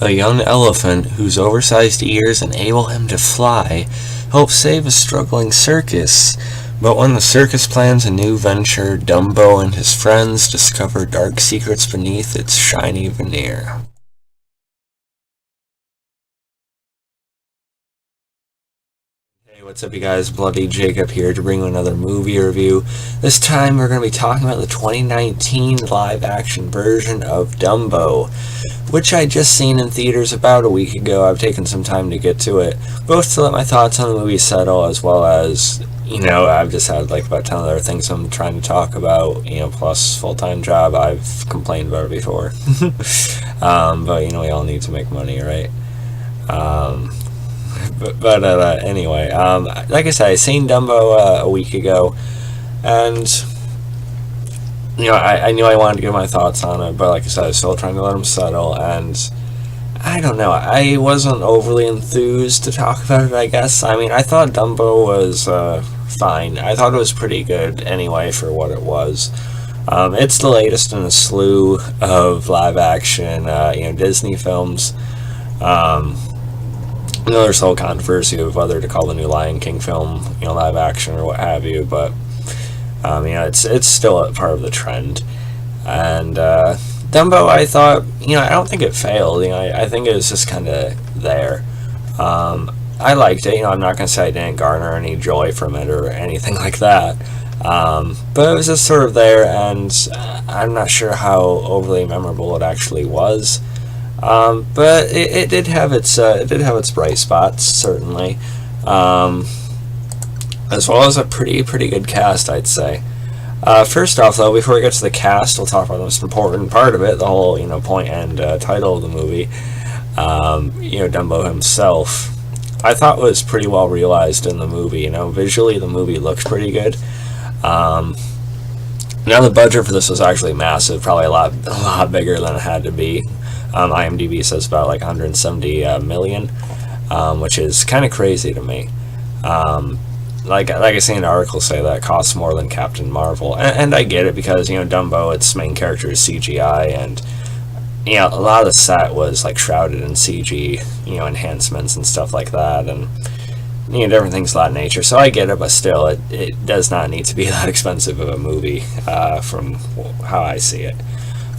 A young elephant whose oversized ears enable him to fly helps save a struggling circus. But when the circus plans a new venture, Dumbo and his friends discover dark secrets beneath its shiny veneer. Hey, what's up you guys? Bloody Jacob here to bring you another movie review. This time we're going to be talking about the 2019 live-action version of Dumbo, which I just seen in theaters about a week ago. I've taken some time to get to it, both to let my thoughts on the movie settle, as well as, I've just had like about 10 other things I'm trying to talk about, plus full-time job. I've complained about it before. But, we all need to make money, right? Anyway, like I said, I seen Dumbo a week ago, and I knew I wanted to give my thoughts on it, but like I said, I was still trying to let them settle, and I don't know, I wasn't overly enthused to talk about it, I guess. I mean, I thought Dumbo was fine. I thought it was pretty good anyway for what it was. It's the latest in a slew of live-action, Disney films. There's whole controversy of whether to call the new Lion King film, live action or what have you, but it's still a part of the trend. And Dumbo, I thought, I don't think it failed. I think it was just kind of there. I liked it. I'm not gonna say I didn't garner any joy from it or anything like that. But it was just sort of there, and I'm not sure how overly memorable it actually was. But it did have its bright spots, certainly, as well as a pretty good cast, I'd say. First off, though, before we get to the cast, we'll talk about the most important part of it, the whole point and title of the movie. Dumbo himself, I thought was pretty well realized in the movie. Visually the movie looks pretty good. Now the budget for this was actually massive, probably a lot bigger than it had to be. IMDb says about like 170 million, which is kind of crazy to me. Like I see an article say that it costs more than Captain Marvel, and I get it because Dumbo, its main character is CGI, and a lot of the set was like shrouded in CG, enhancements and stuff like that, and different things of that nature. So I get it, but still, it does not need to be that expensive of a movie, from how I see it.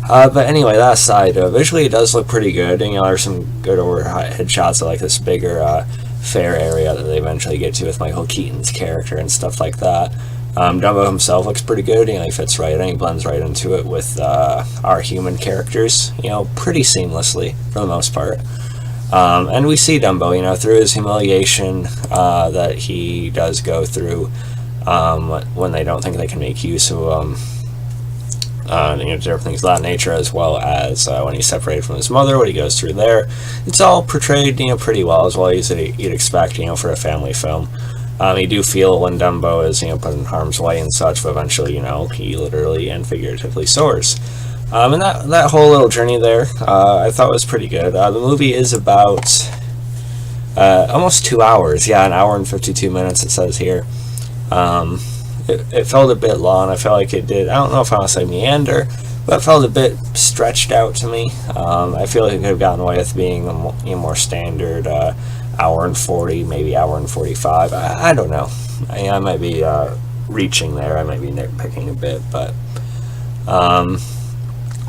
But anyway, that aside, visually it does look pretty good. There's some good overhead shots of like this bigger fair area that they eventually get to with Michael Keaton's character and stuff like that. Dumbo himself looks pretty good. He fits right in. He blends right into it with our human characters, pretty seamlessly for the most part. And we see Dumbo, through his humiliation that he does go through when they don't think they can make use of him. Different things of that nature, as well as when he's separated from his mother, what he goes through there. It's all portrayed, pretty well, as well as you'd expect, for a family film. You do feel when Dumbo is, put in harm's way and such, but eventually, he literally and figuratively soars. And that whole little journey there, I thought was pretty good. The movie is about almost 2 hours. Yeah, 1 hour and 52 minutes, it says here. It felt a bit long. I felt like it did, I don't know if I want to say meander, but it felt a bit stretched out to me. I feel like it could have gotten away with being a more standard hour and 40, maybe hour and 45. I don't know. I might be reaching there. I might be nitpicking a bit, but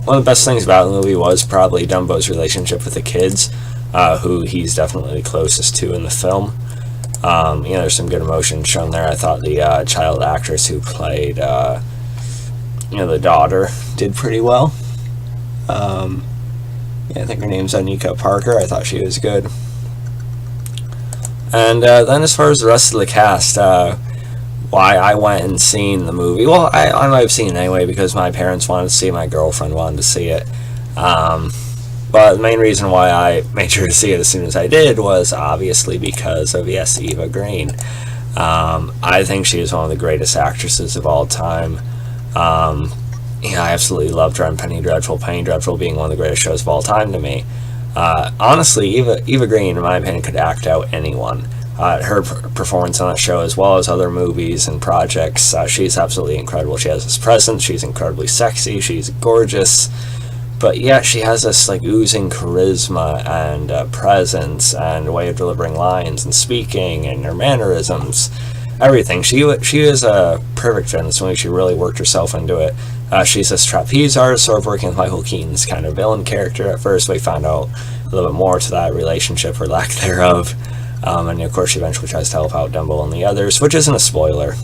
one of the best things about the movie was probably Dumbo's relationship with the kids, who he's definitely closest to in the film. There's some good emotion shown there. I thought the child actress who played, the daughter did pretty well. I think her name's Anika Parker. I thought she was good. And then as far as the rest of the cast, why I went and seen the movie. Well, I might have seen it anyway because my parents wanted to see it, my girlfriend wanted to see it. But the main reason why I made sure to see it as soon as I did was obviously because of, yes, Eva Green. I think she is one of the greatest actresses of all time. I absolutely loved her on Penny Dreadful. Penny Dreadful being one of the greatest shows of all time to me. Honestly, Eva Green, in my opinion, could act out anyone. Her performance on that show, as well as other movies and projects, she's absolutely incredible. She has this presence. She's incredibly sexy. She's gorgeous. but yeah, she has this like oozing charisma and presence and way of delivering lines and speaking and her mannerisms, everything. She is a perfect fit in this movie. She really worked herself into it. She's this trapeze artist, sort of working with Michael Keaton's kind of villain character. At first, we found out a little bit more to that relationship or lack thereof, and of course, she eventually tries to help out Dumbo and the others, which isn't a spoiler.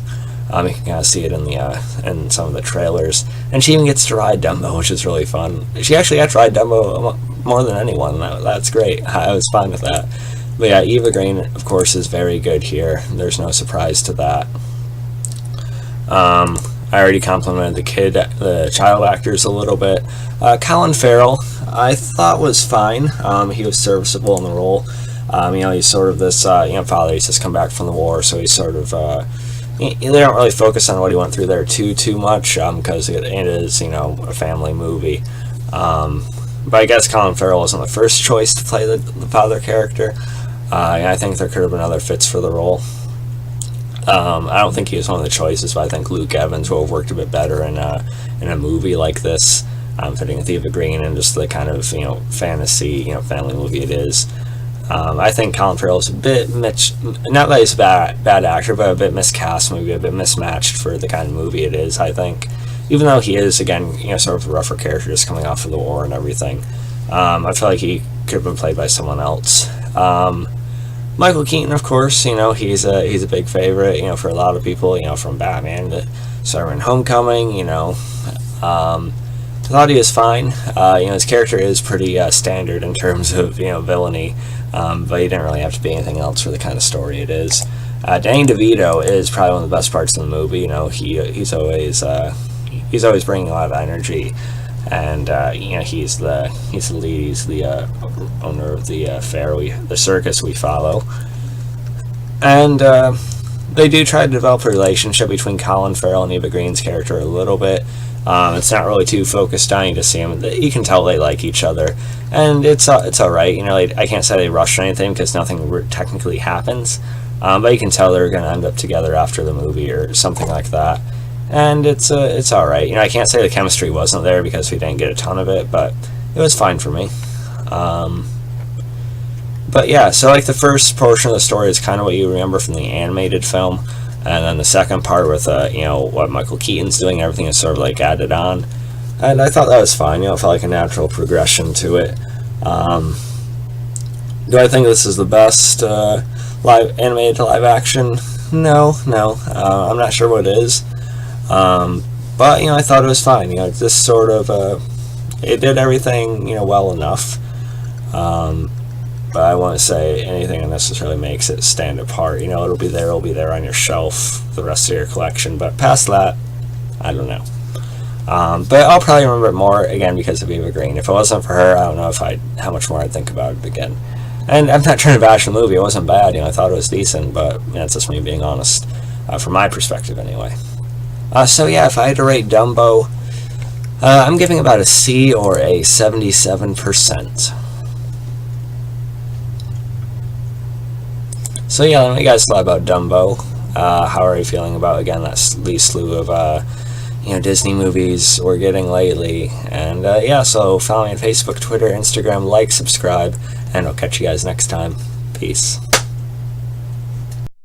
You can kind of see it in some of the trailers, and she even gets to ride Dumbo, which is really fun. She actually got to ride Dumbo more than anyone. That's great. I was fine with that. But yeah, Eva Green, of course, is very good here. There's no surprise to that. I already complimented the child actors a little bit. Colin Farrell, I thought was fine. He was serviceable in the role. He's sort of this father. He's just come back from the war, so he's sort of. They don't really focus on what he went through there too much, because it is, a family movie. But I guess Colin Farrell wasn't the first choice to play the father character. I think there could have been other fits for the role. I don't think he was one of the choices, but I think Luke Evans would have worked a bit better in a movie like this, fitting with Eva Green and just the kind of fantasy family movie it is. I think Colin Farrell is a bit not that he's a bad actor, but a bit miscast, maybe a bit mismatched for the kind of movie it is, I think. Even though he is, again, sort of a rougher character just coming off of the war and everything. I feel like he could have been played by someone else. Michael Keaton, of course, he's a big favorite, for a lot of people, from Batman to Spider-Man Homecoming, I thought he was fine. His character is pretty standard in terms of, villainy, but he didn't really have to be anything else for the kind of story it is. Danny DeVito is probably one of the best parts of the movie. He's always bringing a lot of energy, and he's the lead. He's the owner of the the circus we follow, and they do try to develop a relationship between Colin Farrell and Eva Green's character a little bit. It's not really too focused on. You just see them. You can tell they like each other, and it's all right. I can't say they rushed anything because nothing technically happens, but you can tell they're going to end up together after the movie or something like that. And it's all right. I can't say the chemistry wasn't there because we didn't get a ton of it, but it was fine for me. But yeah, so like the first portion of the story is kind of what you remember from the animated film. And then the second part with, what Michael Keaton's doing, everything is sort of like added on. And I thought that was fine, it felt like a natural progression to it. Do I think this is the best animated to live action? No. I'm not sure what it is. But, I thought it was fine. This sort of, it did everything, well enough. But I won't say anything that necessarily makes it stand apart. It'll be there on your shelf, the rest of your collection. But past that, I don't know. But I'll probably remember it more, again, because of Eva Green. If it wasn't for her, I don't know how much more I'd think about it again. And I'm not trying to bash the movie. It wasn't bad. I thought it was decent, but it's just me being honest, from my perspective anyway. So yeah, if I had to rate Dumbo, I'm giving about a C or a 77%. So yeah, let me guys thought about Dumbo. How are you feeling about, again, that slew of Disney movies we're getting lately? And yeah, so follow me on Facebook, Twitter, Instagram, like, subscribe, and I'll catch you guys next time. Peace.